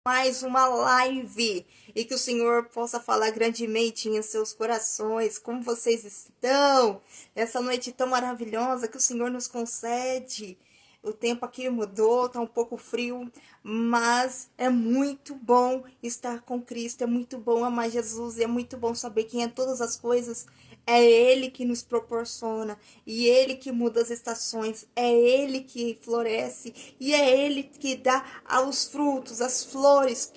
Mais uma live e que o Senhor possa falar grandemente em seus corações. Como vocês estão? Essa noite tão maravilhosa que o Senhor nos concede. O tempo aqui mudou, tá um pouco frio, mas é muito bom estar com Cristo, é muito bom amar Jesus, é muito bom saber quem é todas as coisas. É Ele que nos proporciona, e Ele que muda as estações, é Ele que floresce, e é Ele que dá aos frutos, as flores,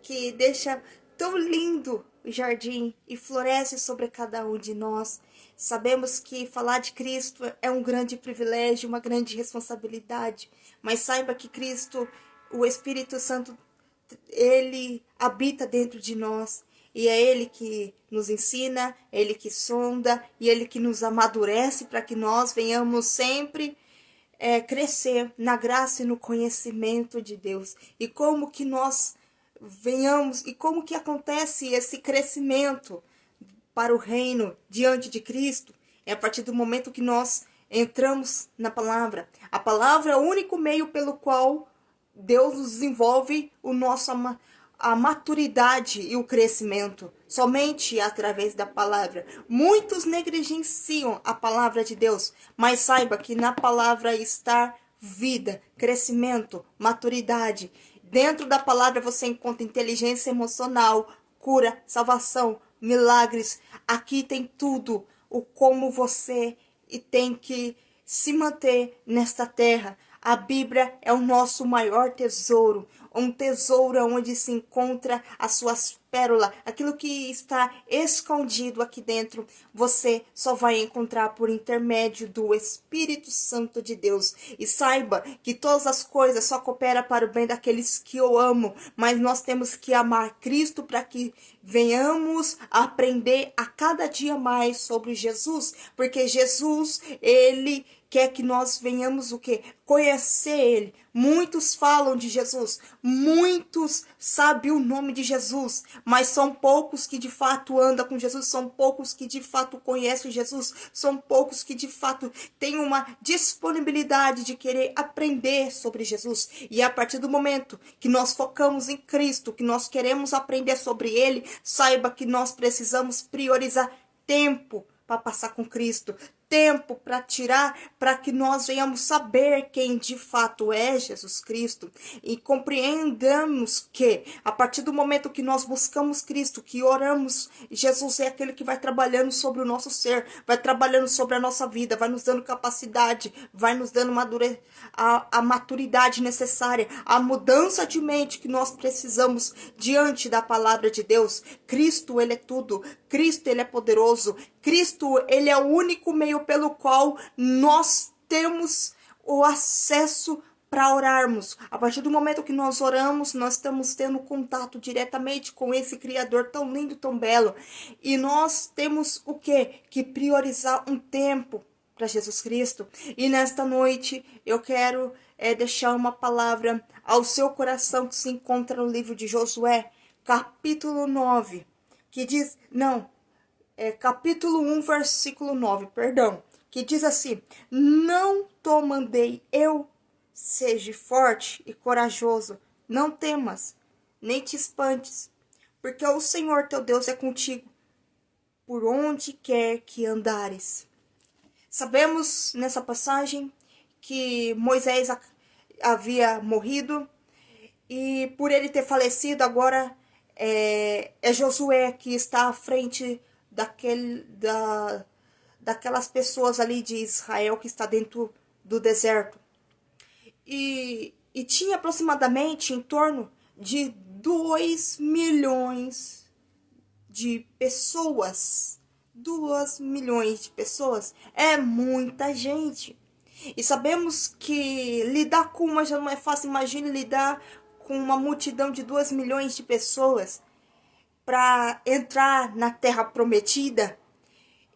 que deixa tão lindo o jardim e floresce sobre cada um de nós. Sabemos que falar de Cristo é um grande privilégio, uma grande responsabilidade, mas saiba que Cristo, o Espírito Santo, Ele habita dentro de nós. E é Ele que nos ensina, é Ele que sonda, e Ele que nos amadurece para que nós venhamos sempre crescer na graça e no conhecimento de Deus. E como que nós venhamos, e como que acontece esse crescimento para o reino diante de Cristo? É a partir do momento que nós entramos na palavra. A palavra é o único meio pelo qual Deus nos desenvolve a maturidade e o crescimento, somente através da palavra. Muitos negligenciam a palavra de Deus, mas saiba que na palavra está vida, crescimento, maturidade. Dentro da palavra você encontra inteligência emocional, cura, salvação, milagres. Aqui tem tudo, o como você tem que se manter nesta terra. A Bíblia é o nosso maior tesouro, um tesouro onde se encontra as suas pérolas, aquilo que está escondido aqui dentro, você só vai encontrar por intermédio do Espírito Santo de Deus. E saiba que todas as coisas só cooperam para o bem daqueles que eu amo, mas nós temos que amar Cristo para que venhamos aprender a cada dia mais sobre Jesus, porque Jesus, Ele quer que nós venhamos o quê? Conhecer Ele. Muitos falam de Jesus, muitos sabem o nome de Jesus, mas são poucos que de fato andam com Jesus, são poucos que de fato conhecem Jesus, são poucos que de fato têm uma disponibilidade de querer aprender sobre Jesus. E a partir do momento que nós focamos em Cristo, que nós queremos aprender sobre Ele, saiba que nós precisamos priorizar tempo para passar com Cristo, tempo para tirar, para que nós venhamos saber quem de fato é Jesus Cristo e compreendamos que a partir do momento que nós buscamos Cristo, que oramos, Jesus é aquele que vai trabalhando sobre o nosso ser, vai trabalhando sobre a nossa vida, vai nos dando capacidade, vai nos dando a maturidade necessária, a mudança de mente que nós precisamos diante da palavra de Deus. Cristo, Ele é tudo, Cristo, Ele é poderoso, Cristo, Ele é o único meio pelo qual nós temos o acesso para orarmos. A partir do momento que nós oramos, nós estamos tendo contato diretamente com esse Criador tão lindo, tão belo. E nós temos o quê? Que priorizar um tempo para Jesus Cristo. E nesta noite eu quero deixar uma palavra ao seu coração que se encontra no livro de Josué, capítulo 9, que diz, capítulo 1, versículo 9, perdão, que diz assim: não te mandei eu, seja forte e corajoso, não temas, nem te espantes, porque o Senhor teu Deus é contigo, por onde quer que andares. Sabemos nessa passagem que Moisés havia morrido, e por ele ter falecido, agora é Josué que está à frente daquelas pessoas ali de Israel que está dentro do deserto. E tinha aproximadamente em torno de 2 milhões de pessoas. 2 milhões de pessoas é muita gente. E sabemos que lidar com uma já não é fácil. Imagine lidar com uma multidão de 2 milhões de pessoas para entrar na terra prometida.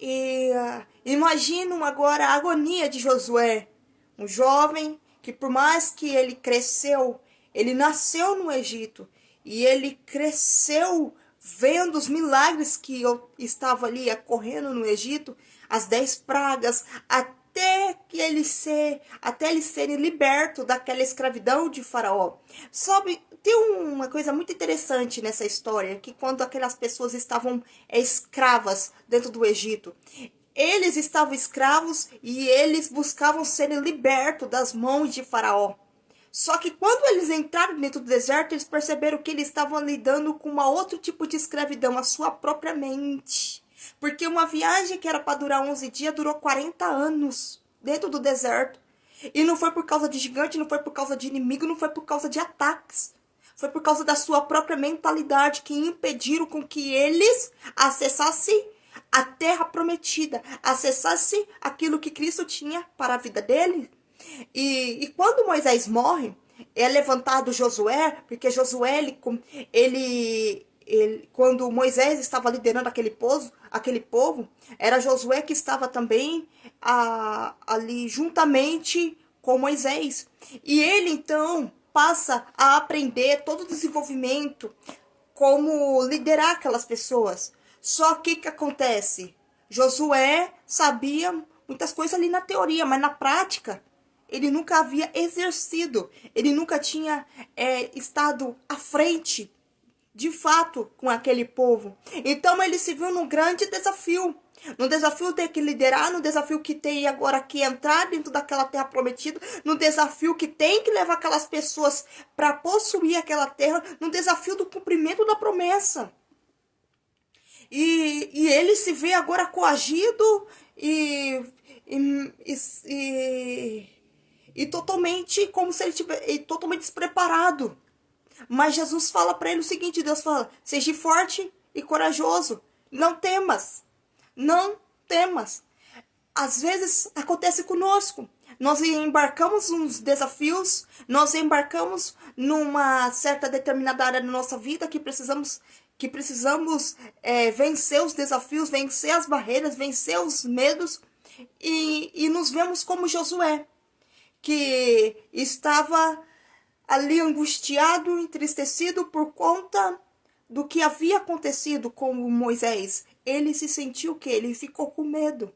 E imaginam agora a agonia de Josué, um jovem que, por mais que ele cresceu, ele nasceu no Egito e ele cresceu vendo os milagres que eu estava ali ocorrendo no Egito, as 10 pragas, até eles serem libertos daquela escravidão de Faraó. Sabe, tem uma coisa muito interessante nessa história, que quando aquelas pessoas estavam escravas dentro do Egito, eles estavam escravos e eles buscavam serem libertos das mãos de Faraó. Só que quando eles entraram dentro do deserto, eles perceberam que eles estavam lidando com uma outro tipo de escravidão, a sua própria mente. Porque uma viagem que era para durar 11 dias, durou 40 anos dentro do deserto. E não foi por causa de gigante, não foi por causa de inimigo, não foi por causa de ataques. Foi por causa da sua própria mentalidade que impediram com que eles acessassem a terra prometida, acessassem aquilo que Cristo tinha para a vida deles. E quando Moisés morre, é levantado Josué, porque Josué, quando Moisés estava liderando aquele povo, era Josué que estava também ali juntamente com Moisés. E ele então passa a aprender todo o desenvolvimento, como liderar aquelas pessoas. Só que o que acontece? Josué sabia muitas coisas ali na teoria, mas na prática ele nunca havia exercido, ele nunca tinha estado à frente, de fato, com aquele povo. Então ele se viu num grande desafio, no desafio ter que liderar, no desafio que tem agora que entrar dentro daquela terra prometida, no desafio que tem que levar aquelas pessoas para possuir aquela terra, no desafio do cumprimento da promessa. E ele se vê agora coagido e totalmente como se ele tivesse totalmente despreparado. Mas Jesus fala para ele o seguinte, Deus fala: seja forte e corajoso, não temas, não temas. Às vezes acontece conosco, nós embarcamos nos desafios, nós embarcamos numa certa determinada área da nossa vida que precisamos vencer os desafios, vencer as barreiras, vencer os medos, e nos vemos como Josué, que estava ali angustiado, entristecido por conta do que havia acontecido com Moisés. Ele se sentiu o quê? Ele ficou com medo.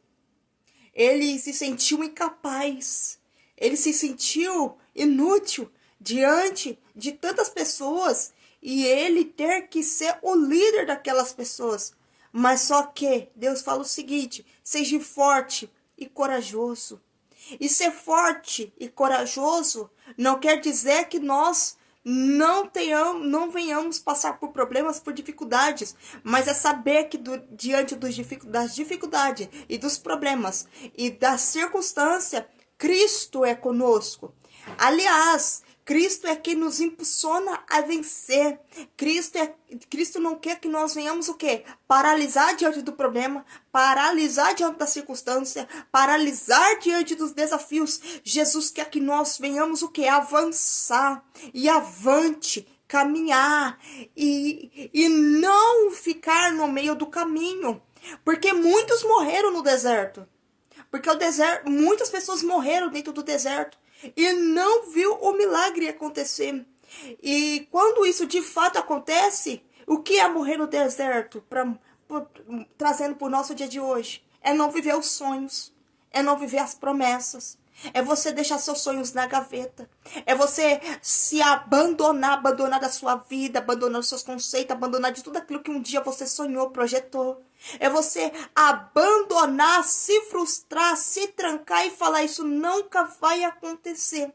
Ele se sentiu incapaz. Ele se sentiu inútil diante de tantas pessoas e ele ter que ser o líder daquelas pessoas. Mas só que Deus fala o seguinte: seja forte e corajoso. E ser forte e corajoso não quer dizer que nós não venhamos passar por problemas, por dificuldades, mas é saber que diante das dificuldades e dos problemas e da circunstância, Cristo é conosco. Aliás, Cristo é quem nos impulsiona a vencer. Cristo não quer que nós venhamos o quê? Paralisar diante do problema, paralisar diante da circunstância, paralisar diante dos desafios. Jesus quer que nós venhamos o quê? Avançar e avante, caminhar e não ficar no meio do caminho. Porque muitos morreram no deserto. Porque muitas pessoas morreram dentro do deserto e não viu o milagre acontecer. E quando isso de fato acontece, o que é morrer no deserto? Trazendo para o nosso dia de hoje, é não viver os sonhos, é não viver as promessas, é você deixar seus sonhos na gaveta, é você se abandonar da sua vida, abandonar os seus conceitos, abandonar de tudo aquilo que um dia você sonhou, projetou. É você abandonar, se frustrar, se trancar e falar: isso nunca vai acontecer,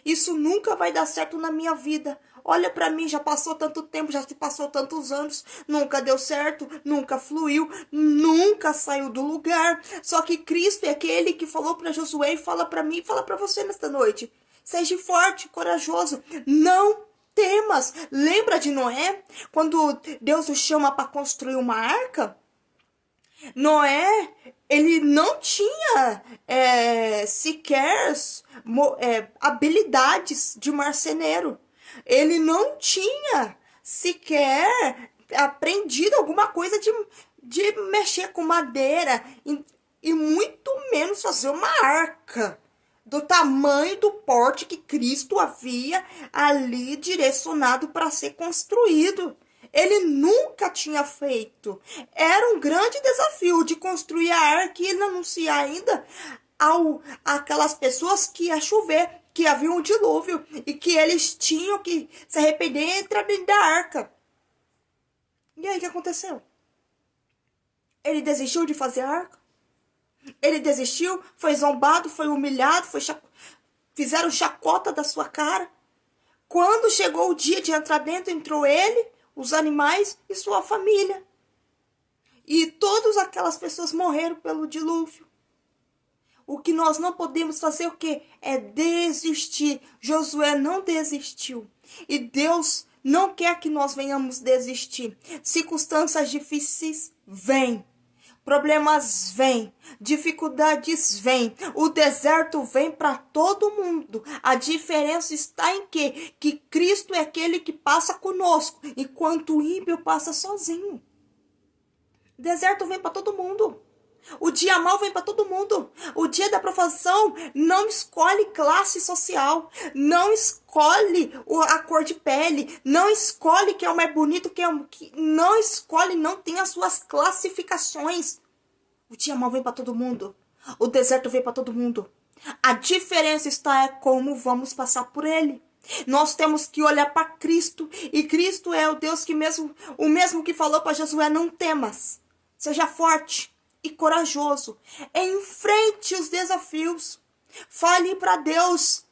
isso nunca vai dar certo na minha vida. Olha pra mim, já passou tanto tempo, já se passou tantos anos, nunca deu certo, nunca fluiu, nunca saiu do lugar. Só que Cristo é aquele que falou para Josué e fala para mim e fala para você nesta noite: seja forte, corajoso, não temas. Lembra de Noé? Quando Deus o chama para construir uma arca? Noé, ele não tinha sequer habilidades de marceneiro. Ele não tinha sequer aprendido alguma coisa de mexer com madeira e muito menos fazer uma arca do tamanho do porte que Cristo havia ali direcionado para ser construído. Ele nunca tinha feito. Era um grande desafio de construir a arca e anunciar ainda àquelas pessoas que ia chover, que havia um dilúvio e que eles tinham que se arrepender e entrar dentro da arca. E aí o que aconteceu? Ele desistiu de fazer a arca? Ele desistiu, foi zombado, foi humilhado, fizeram chacota da sua cara. Quando chegou o dia de entrar dentro, entrou ele, os animais e sua família. E todas aquelas pessoas morreram pelo dilúvio. O que nós não podemos fazer o quê? É desistir. Josué não desistiu. E Deus não quer que nós venhamos desistir. Circunstâncias difíceis vêm. Problemas vêm, dificuldades vêm, o deserto vem para todo mundo. A diferença está em quê? Que Cristo é aquele que passa conosco, enquanto o ímpio passa sozinho. O deserto vem para todo mundo. O dia mau vem para todo mundo. O dia da provação não escolhe classe social, não escolhe a cor de pele, não escolhe quem é o mais bonito, não escolhe, não tem as suas classificações. O dia mau vem para todo mundo. O deserto vem para todo mundo. A diferença está é como vamos passar por ele. Nós temos que olhar para Cristo, e Cristo é o Deus o mesmo que falou para Josué: não temas, seja forte e corajoso, enfrente os desafios, fale para Deus,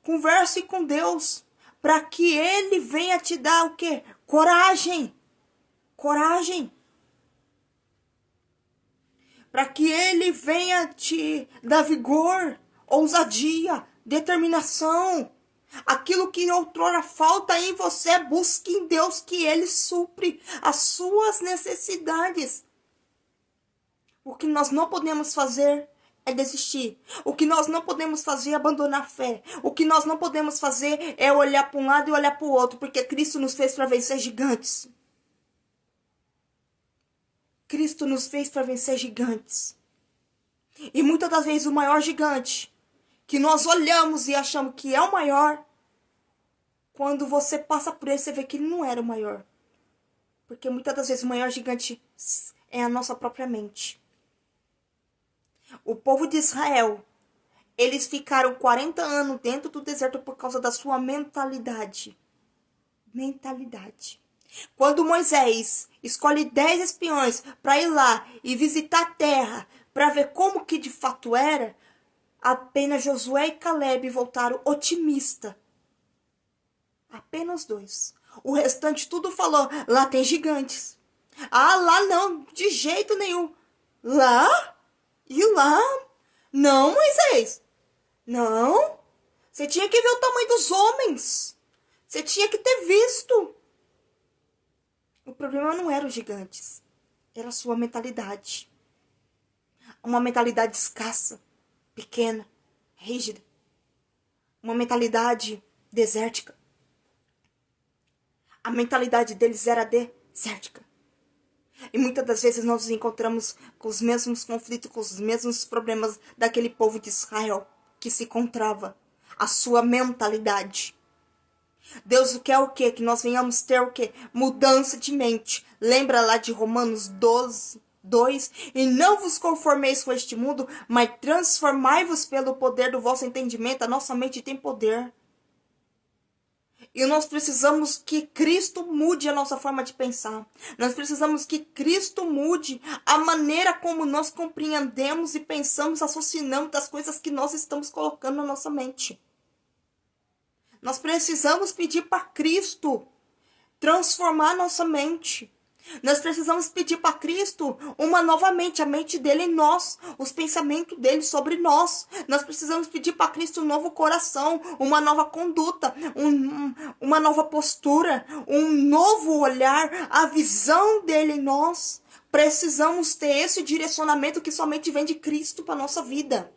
converse com Deus, para que Ele venha te dar o quê? Coragem, para que Ele venha te dar vigor, ousadia, determinação. Aquilo que outrora falta em você, busque em Deus que Ele supre as suas necessidades. O que nós não podemos fazer é desistir. O que nós não podemos fazer é abandonar a fé. O que nós não podemos fazer é olhar para um lado e olhar para o outro, porque Cristo nos fez para vencer gigantes. Cristo nos fez para vencer gigantes. E muitas das vezes o maior gigante, que nós olhamos e achamos que é o maior, quando você passa por ele, você vê que ele não era o maior. Porque muitas das vezes o maior gigante é a nossa própria mente. O povo de Israel, eles ficaram 40 anos dentro do deserto por causa da sua mentalidade. Quando Moisés escolhe 10 espiões para ir lá e visitar a terra, para ver como que de fato era, apenas Josué e Caleb voltaram otimistas. Apenas 2. O restante tudo falou: lá tem gigantes. Ah, lá não, de jeito nenhum. Lá? E lá? Não, Moisés. Não. Você tinha que ver o tamanho dos homens. Você tinha que ter visto. O problema não eram os gigantes. Era a sua mentalidade. Uma mentalidade escassa, pequena, rígida. Uma mentalidade desértica. A mentalidade deles era desértica. E muitas das vezes nós nos encontramos com os mesmos conflitos, com os mesmos problemas daquele povo de Israel que se encontrava. A sua mentalidade. Deus quer o quê? Que nós venhamos ter o quê? Mudança de mente. Lembra lá de Romanos 12, 2? E não vos conformeis com este mundo, mas transformai-vos pelo poder do vosso entendimento. A nossa mente tem poder. E nós precisamos que Cristo mude a nossa forma de pensar. Nós precisamos que Cristo mude a maneira como nós compreendemos e pensamos, raciocinamos das coisas que nós estamos colocando na nossa mente. Nós precisamos pedir para Cristo transformar nossa mente. Nós precisamos pedir para Cristo uma nova mente, a mente dele em nós, os pensamentos dele sobre nós. Nós precisamos pedir para Cristo um novo coração, uma nova conduta, uma nova postura, um novo olhar, a visão dele em nós. Precisamos ter esse direcionamento que somente vem de Cristo para a nossa vida.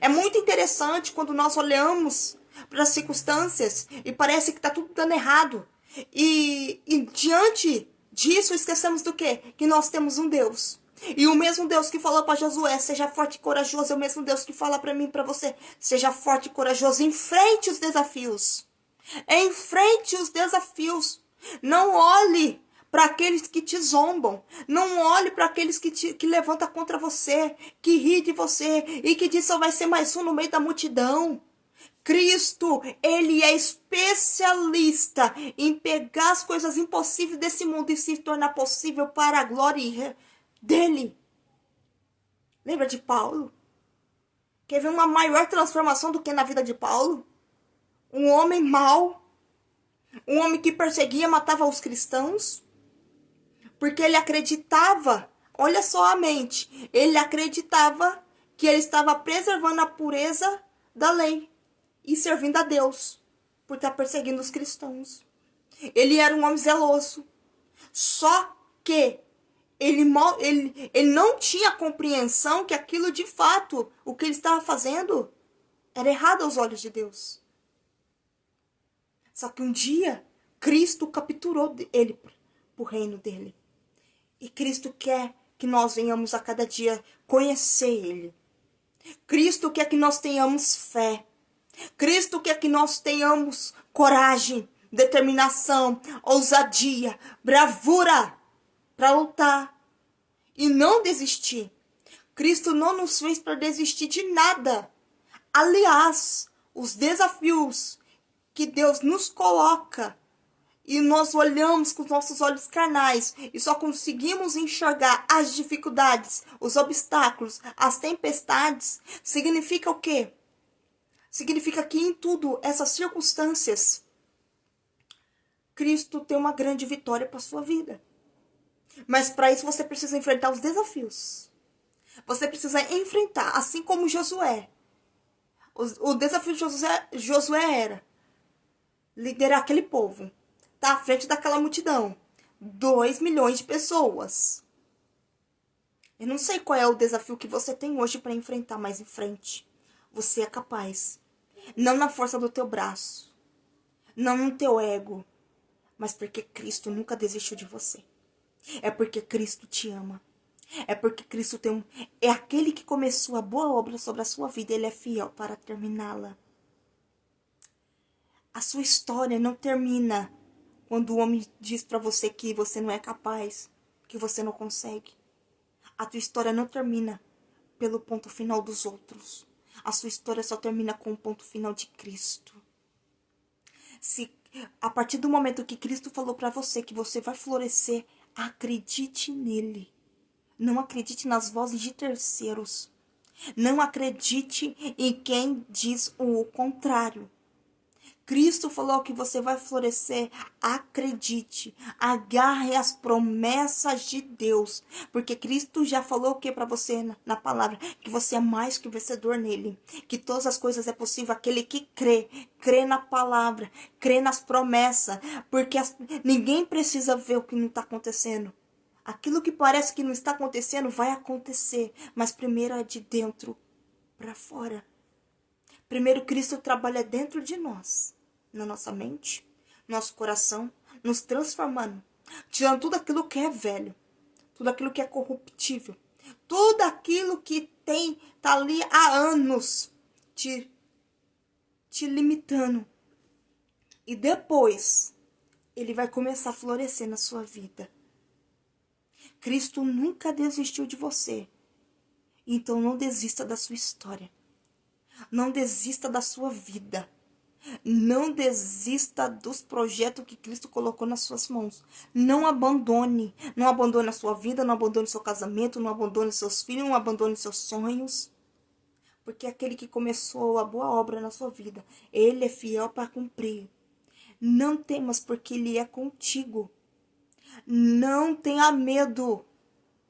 É muito interessante quando nós olhamos para as circunstâncias e parece que está tudo dando errado. E diante disso, esquecemos do quê? Que nós temos um Deus. E o mesmo Deus que falou para Josué: seja forte e corajoso, é o mesmo Deus que fala para mim e para você: seja forte e corajoso, enfrente os desafios. Enfrente os desafios. Não olhe para aqueles que te zombam. Não olhe para aqueles que levantam contra você, que ri de você e que diz só vai ser mais um no meio da multidão. Cristo, ele é especialista em pegar as coisas impossíveis desse mundo e se tornar possível para a glória dele. Lembra de Paulo? Quer ver uma maior transformação do que na vida de Paulo? Um homem mau, um homem que perseguia, matava os cristãos, porque ele acreditava, olha só a mente, ele acreditava que ele estava preservando a pureza da lei e servindo a Deus, por estar perseguindo os cristãos. Ele era um homem zeloso, só que ele não tinha compreensão que aquilo de fato, o que ele estava fazendo, era errado aos olhos de Deus. Só que um dia, Cristo capturou ele para o reino dele. E Cristo quer que nós venhamos a cada dia conhecer ele. Cristo quer que nós tenhamos fé. Cristo quer que nós tenhamos coragem, determinação, ousadia, bravura para lutar e não desistir. Cristo não nos fez para desistir de nada. Aliás, os desafios que Deus nos coloca e nós olhamos com os nossos olhos carnais e só conseguimos enxergar as dificuldades, os obstáculos, as tempestades, significa o quê? Significa que em tudo essas circunstâncias, Cristo tem uma grande vitória para a sua vida. Mas para isso você precisa enfrentar os desafios. Você precisa enfrentar, assim como Josué. O desafio de Josué era liderar aquele povo. Tá à frente daquela multidão. 2 milhões de pessoas. Eu não sei qual é o desafio que você tem hoje para enfrentar, mas em frente. Você é capaz. Não na força do teu braço. Não no teu ego. Mas porque Cristo nunca desistiu de você. É porque Cristo te ama. É porque Cristo é aquele que começou a boa obra sobre a sua vida. Ele é fiel para terminá-la. A sua história não termina quando o homem diz para você que você não é capaz, que você não consegue. A tua história não termina pelo ponto final dos outros. A sua história só termina com o ponto final de Cristo. Se a partir do momento que Cristo falou para você que você vai florescer, acredite nele. Não acredite nas vozes de terceiros. Não acredite em quem diz o contrário. Cristo falou que você vai florescer. Acredite. Agarre as promessas de Deus. Porque Cristo já falou o que para você na palavra? Que você é mais que vencedor nele. Que todas as coisas é possível aquele que crê. Crê na palavra. Crê nas promessas. Porque ninguém precisa ver o que não está acontecendo. Aquilo que parece que não está acontecendo vai acontecer. Mas primeiro é de dentro para fora. Primeiro, Cristo trabalha dentro de nós, na nossa mente, nosso coração, nos transformando, tirando tudo aquilo que é velho, tudo aquilo que é corruptível, tudo aquilo que tá ali há anos te limitando. E depois, ele vai começar a florescer na sua vida. Cristo nunca desistiu de você. Então não desista da sua história. Não desista da sua vida. Não desista dos projetos que Cristo colocou nas suas mãos. Não abandone. Não abandone a sua vida, não abandone seu casamento, não abandone seus filhos, não abandone seus sonhos. Porque aquele que começou a boa obra na sua vida, ele é fiel para cumprir. Não temas, porque ele é contigo. Não tenha medo.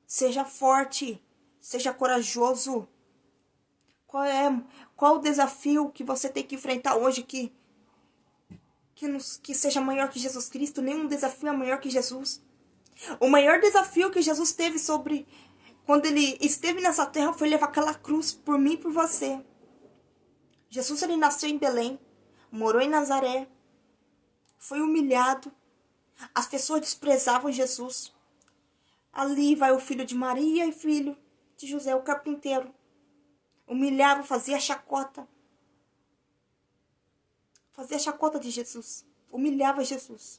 Seja forte. Seja corajoso. Qual o desafio que você tem que enfrentar hoje que seja maior que Jesus Cristo? Nenhum desafio é maior que Jesus. O maior desafio que Jesus teve quando ele esteve nessa terra foi levar aquela cruz por mim e por você. Jesus, ele nasceu em Belém, morou em Nazaré, foi humilhado. As pessoas desprezavam Jesus. Ali vai o filho de Maria e filho de José, o carpinteiro. Humilhava, fazia chacota. Fazia chacota de Jesus. Humilhava Jesus.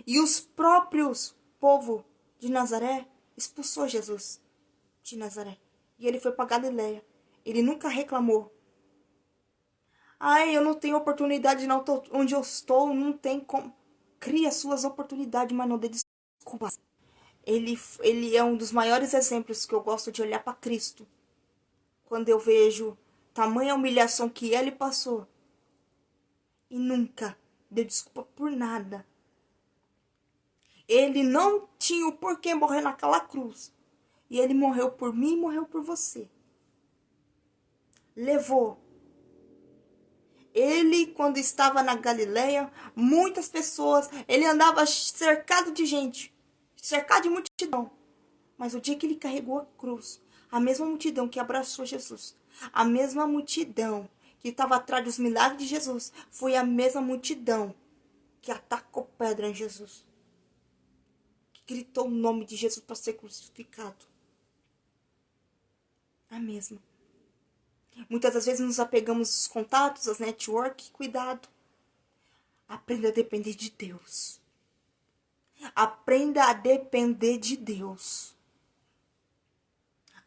E os próprios povo de Nazaré expulsou Jesus de Nazaré. E ele foi para Galileia. Ele nunca reclamou. Ai, eu não tenho oportunidade não tô onde eu estou, não tem como. Cria suas oportunidades, mas não dê desculpas. Ele é um dos maiores exemplos que eu gosto de olhar para Cristo. Quando eu vejo tamanha humilhação que ele passou. E nunca deu desculpa por nada. Ele não tinha o porquê morrer naquela cruz. E ele morreu por mim e morreu por você. Levou. Ele, quando estava na Galileia, muitas pessoas, ele andava cercado de gente, cercado de multidão. Mas o dia que ele carregou a cruz, a mesma multidão que abraçou Jesus, a mesma multidão que estava atrás dos milagres de Jesus, foi a mesma multidão que atacou pedra em Jesus, que gritou o nome de Jesus para ser crucificado. A mesma. Muitas das vezes nos apegamos aos contatos, às network, cuidado. Aprenda a depender de Deus. Aprenda a depender de Deus.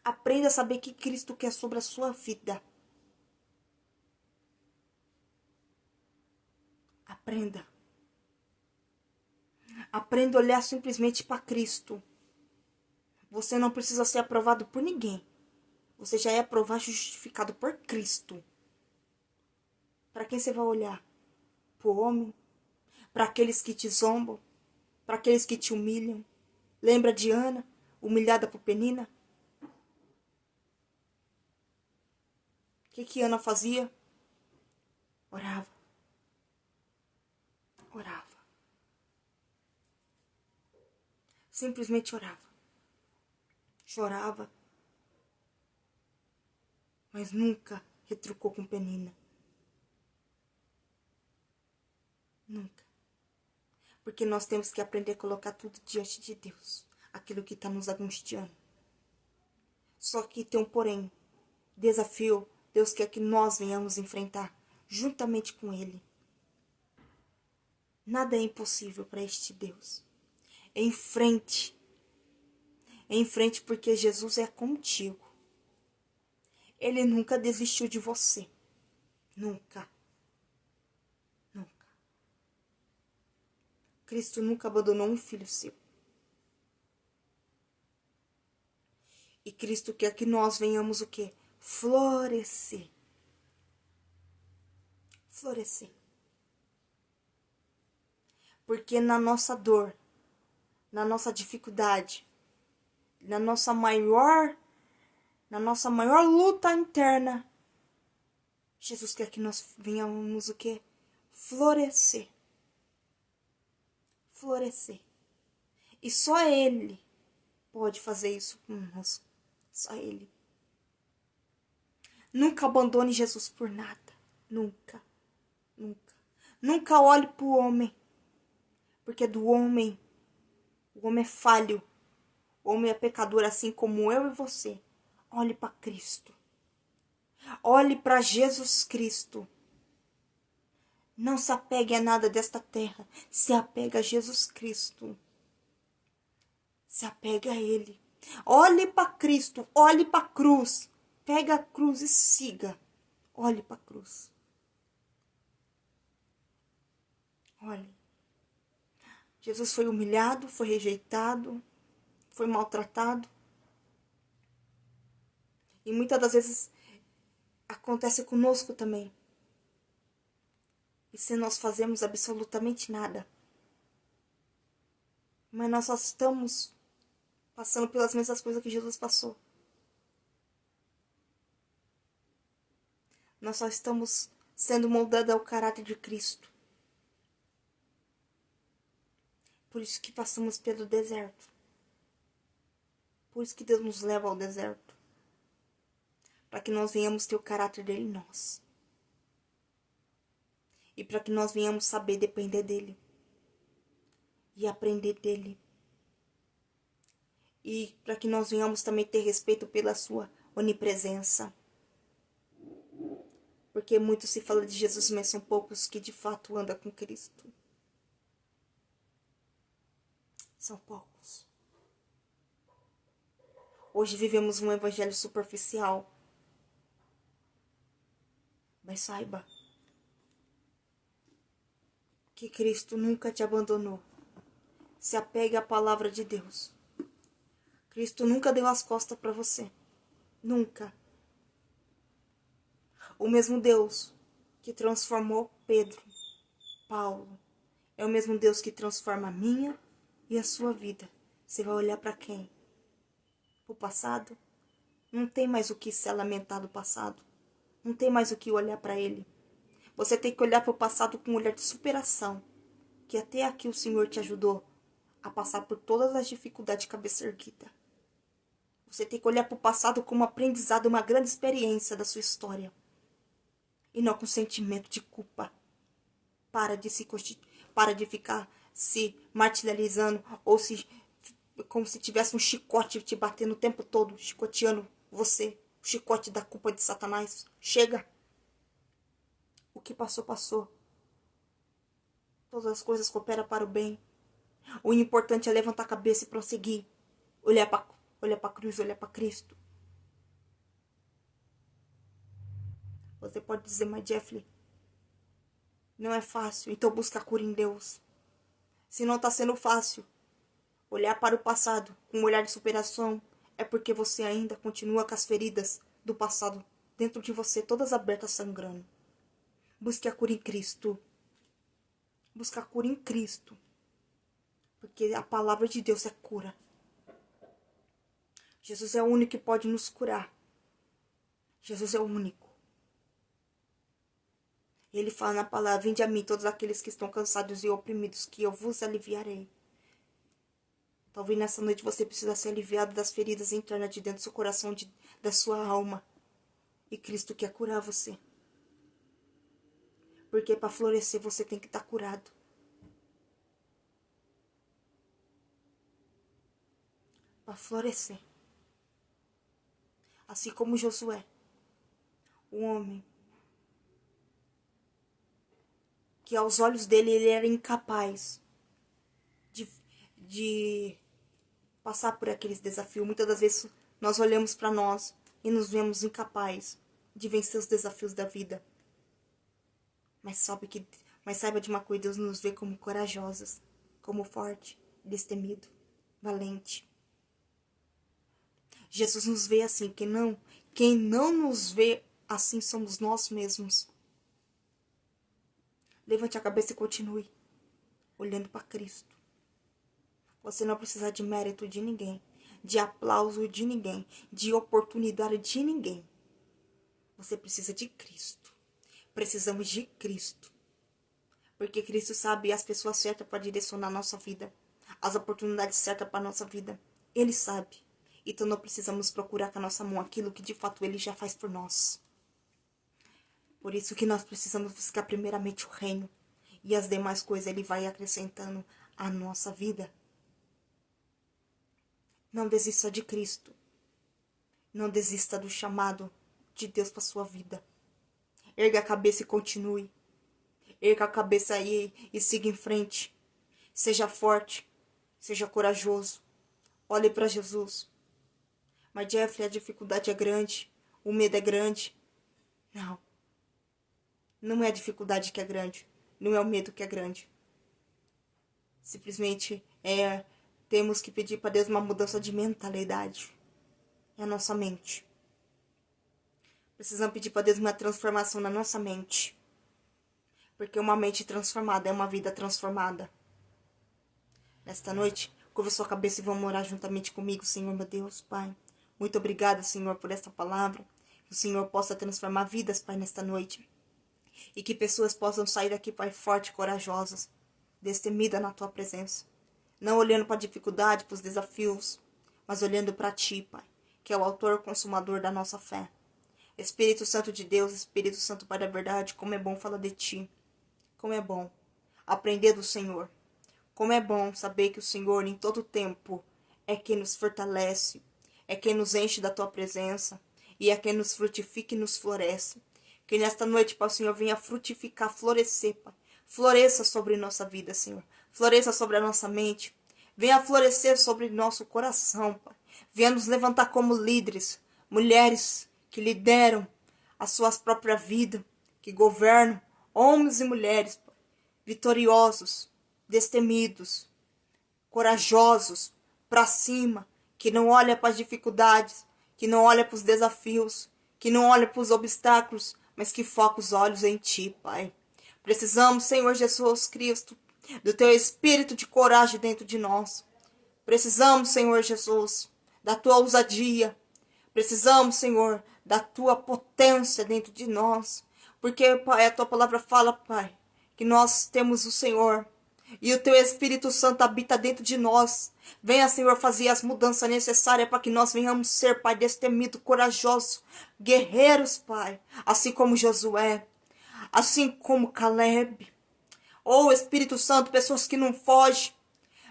Aprenda a saber o que Cristo quer sobre a sua vida. Aprenda. Aprenda a olhar simplesmente para Cristo. Você não precisa ser aprovado por ninguém. Você já é aprovado e justificado por Cristo. Para quem você vai olhar? Para o homem? Para aqueles que te zombam? Para aqueles que te humilham? Lembra de Ana, humilhada por Penina? O que Ana fazia? Orava. Orava. Simplesmente orava. Chorava. Mas nunca retrucou com Penina. Nunca. Porque nós temos que aprender a colocar tudo diante de Deus. Aquilo que está nos angustiando. Só que tem um porém. Desafio. Deus quer que nós venhamos enfrentar juntamente com Ele. Nada é impossível para este Deus. Em frente. Em frente porque Jesus é contigo. Ele nunca desistiu de você. Nunca. Nunca. Cristo nunca abandonou um filho seu. E Cristo quer que nós venhamos o quê? Florescer. Florescer. Porque na nossa dor, na nossa dificuldade, na nossa maior luta interna, Jesus quer que nós venhamos o quê? Florescer. Florescer. E só Ele pode fazer isso conosco. Só Ele. Nunca abandone Jesus por nada. Nunca. Nunca. Nunca olhe para o homem. Porque do homem, o homem é falho. O homem é pecador assim como eu e você. Olhe para Cristo. Olhe para Jesus Cristo. Não se apegue a nada desta terra. Se apegue a Jesus Cristo. Se apegue a Ele. Olhe para Cristo. Olhe para a cruz. Pega a cruz e siga. Olhe para a cruz. Olhe. Jesus foi humilhado, foi rejeitado, foi maltratado. E muitas das vezes acontece conosco também. E se nós fazemos absolutamente nada. Mas nós só estamos passando pelas mesmas coisas que Jesus passou. Nós só estamos sendo moldados ao caráter de Cristo. Por isso que passamos pelo deserto. Por isso que Deus nos leva ao deserto. Para que nós venhamos ter o caráter dele em nós. E para que nós venhamos saber depender dele. E aprender dele. E para que nós venhamos também ter respeito pela sua onipresença. Porque muito se fala de Jesus, mas são poucos que de fato andam com Cristo. São poucos. Hoje vivemos um evangelho superficial. Mas saiba que Cristo nunca te abandonou. Se apegue à palavra de Deus. Cristo nunca deu as costas para você. Nunca. O mesmo Deus que transformou Pedro, Paulo, é o mesmo Deus que transforma a minha e a sua vida. Você vai olhar para quem? O passado? Não tem mais o que se lamentar do passado. Não tem mais o que olhar para ele. Você tem que olhar para o passado com um olhar de superação. Que até aqui o Senhor te ajudou a passar por todas as dificuldades de cabeça erguida. Você tem que olhar para o passado como aprendizado, uma grande experiência da sua história. E não com sentimento de culpa. Para de ficar se martirizando ou como se tivesse um chicote te batendo o tempo todo, chicoteando você. O chicote da culpa de Satanás. Chega. O que passou, passou. Todas as coisas cooperam para o bem. O importante é levantar a cabeça e prosseguir. Olhar para a cruz, olhar para Cristo. Você pode dizer, mas Jeffrey, não é fácil, então busca a cura em Deus. Se não está sendo fácil olhar para o passado com um olhar de superação, é porque você ainda continua com as feridas do passado dentro de você, todas abertas, sangrando. Busque a cura em Cristo. Busque a cura em Cristo. Porque a palavra de Deus é cura. Jesus é o único que pode nos curar. Jesus é o único. Ele fala na palavra, vinde a mim todos aqueles que estão cansados e oprimidos, que eu vos aliviarei. Talvez nessa noite você precisa ser aliviado das feridas internas de dentro do seu coração, da sua alma. E Cristo quer curar você. Porque para florescer você tem que estar curado. Para florescer. Assim como Josué, o homem que aos olhos dele ele era incapaz de passar por aqueles desafios. Muitas das vezes nós olhamos para nós e nos vemos incapazes de vencer os desafios da vida. Mas saiba de uma coisa, Deus nos vê como corajosas, como forte, destemido, valente. Jesus nos vê assim, quem não nos vê assim somos nós mesmos. Levante a cabeça e continue olhando para Cristo. Você não precisa de mérito de ninguém, de aplauso de ninguém, de oportunidade de ninguém. Você precisa de Cristo. Precisamos de Cristo. Porque Cristo sabe as pessoas certas para direcionar a nossa vida, as oportunidades certas para a nossa vida. Ele sabe. Então não precisamos procurar com a nossa mão aquilo que de fato Ele já faz por nós. Por isso que nós precisamos buscar primeiramente o reino. E as demais coisas Ele vai acrescentando à nossa vida. Não desista de Cristo. Não desista do chamado de Deus para sua vida. Erga a cabeça e continue. Erga a cabeça aí e siga em frente. Seja forte. Seja corajoso. Olhe para Jesus. Mas Jeffrey, a dificuldade é grande. O medo é grande. Não. Não é a dificuldade que é grande. Não é o medo que é grande. Simplesmente temos que pedir para Deus uma mudança de mentalidade. É a nossa mente. Precisamos pedir para Deus uma transformação na nossa mente. Porque uma mente transformada é uma vida transformada. Nesta noite, curva sua cabeça e vão orar juntamente comigo, Senhor, meu Deus, Pai. Muito obrigada, Senhor, por esta palavra. Que o Senhor possa transformar vidas, Pai, nesta noite. E que pessoas possam sair daqui, Pai, forte e corajosas, destemida na Tua presença. Não olhando para a dificuldade, para os desafios, mas olhando para Ti, Pai, que é o autor e consumador da nossa fé. Espírito Santo de Deus, Espírito Santo Pai da verdade, como é bom falar de Ti. Como é bom aprender do Senhor. Como é bom saber que o Senhor, em todo tempo, é quem nos fortalece, é quem nos enche da Tua presença e é quem nos frutifica e nos floresce. Que nesta noite, Pai, o Senhor venha frutificar, florescer, Pai. Floresça sobre nossa vida, Senhor. Floresça sobre a nossa mente. venha florescer sobre nosso coração, Pai. Venha nos levantar como líderes, mulheres que lideram as suas próprias vidas, que governam, homens e mulheres, Pai, vitoriosos, destemidos, corajosos, para cima, que não olha para as dificuldades, que não olha para os desafios, que não olha para os obstáculos, mas que foca os olhos em Ti, Pai. Precisamos, Senhor Jesus Cristo, do Teu espírito de coragem dentro de nós. Precisamos, Senhor Jesus, da Tua ousadia. Precisamos, Senhor, da Tua potência dentro de nós. Porque, Pai, a Tua palavra fala, Pai, que nós temos o Senhor. E o Teu Espírito Santo habita dentro de nós. Venha, Senhor, fazer as mudanças necessárias para que nós venhamos ser, Pai, destemido, corajoso, guerreiros, Pai. Assim como Josué, assim como Caleb. Oh, Espírito Santo, pessoas que não fogem.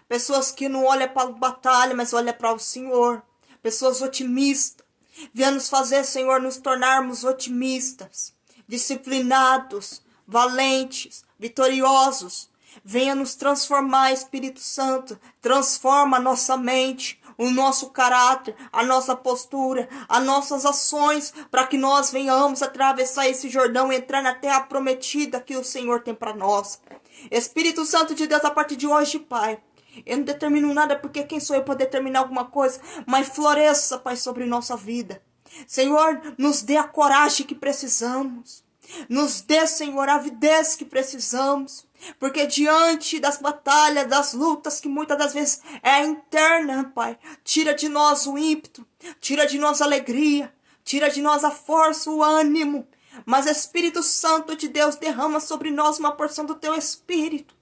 Pessoas que não olham para a batalha, mas olham para o Senhor. Pessoas otimistas. Venha nos fazer, Senhor, nos tornarmos otimistas, disciplinados, valentes, vitoriosos. Venha nos transformar, Espírito Santo. Transforma a nossa mente, o nosso caráter, a nossa postura, as nossas ações, para que nós venhamos atravessar esse Jordão e entrar na terra prometida que o Senhor tem para nós. Espírito Santo de Deus, a partir de hoje, Pai, eu não determino nada, porque quem sou eu para determinar alguma coisa? Mas floresça, Pai, sobre nossa vida. Senhor, nos dê a coragem que precisamos. Nos dê, Senhor, a avidez que precisamos. Porque diante das batalhas, das lutas, que muitas das vezes é interna, Pai, tira de nós o ímpeto, tira de nós a alegria, tira de nós a força, o ânimo. Mas Espírito Santo de Deus, derrama sobre nós uma porção do Teu Espírito.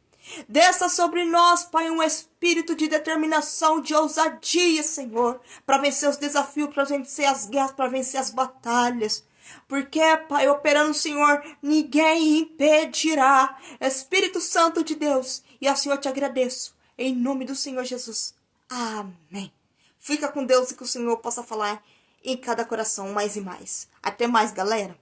Desça sobre nós, Pai, um espírito de determinação, de ousadia, Senhor, para vencer os desafios, para vencer as guerras, para vencer as batalhas. Porque, Pai, operando o Senhor, ninguém impedirá. Espírito Santo de Deus, e ao Senhor te agradeço, em nome do Senhor Jesus. Amém. Fica com Deus e que o Senhor possa falar em cada coração mais e mais. Até mais, galera.